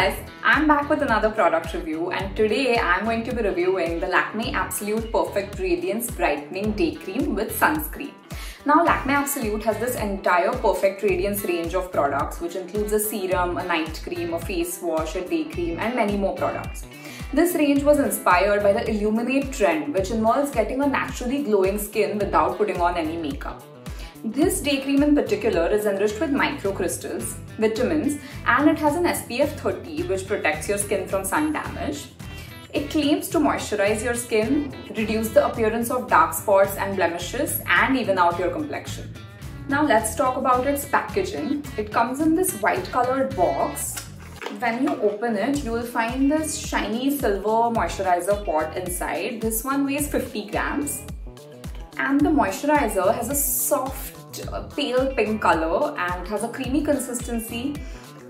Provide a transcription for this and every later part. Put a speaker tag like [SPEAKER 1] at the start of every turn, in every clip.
[SPEAKER 1] guys, I'm back with another product review, and today I'm going to be reviewing the Lakme Absolute Perfect Radiance Brightening Day Cream with Sunscreen. Now Lakme Absolute has this entire Perfect Radiance range of products, which includes a serum, a night cream, a face wash, a day cream and many more products. This range was inspired by the Illuminate trend, which involves getting a naturally glowing skin without putting on any makeup. This day cream in particular is enriched with microcrystals, vitamins, and it has an SPF 30 which protects your skin from sun damage. It claims to moisturize your skin, reduce the appearance of dark spots and blemishes, and even out your complexion. Now let's talk about its packaging. It comes in this white colored box. When you open it, you will find this shiny silver moisturizer pot inside. This one weighs 50 grams. And the moisturizer has a soft pale pink color and has a creamy consistency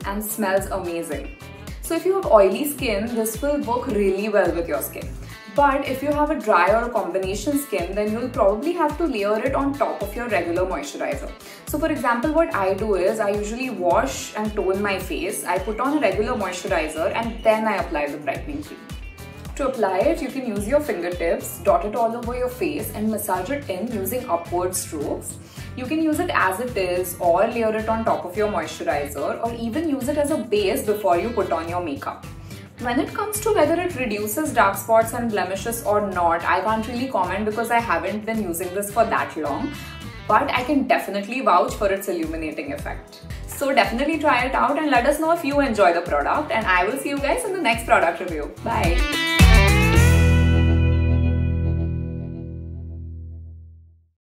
[SPEAKER 1] and smells amazing. So if you have oily skin, this will work really well with your skin. But if you have a dry or a combination skin, then you'll probably have to layer it on top of your regular moisturizer. So for example, what I do is I usually wash and tone my face. I put on a regular moisturizer and then I apply the brightening cream. To apply it, you can use your fingertips, dot it all over your face and massage it in using upward strokes. You can use it as it is or layer it on top of your moisturizer, or even use it as a base before you put on your makeup. When it comes to whether it reduces dark spots and blemishes or not, I can't really comment because I haven't been using this for that long, but I can definitely vouch for its illuminating effect. So definitely try it out and let us know if you enjoy the product, and I will see you guys in the next product review. Bye!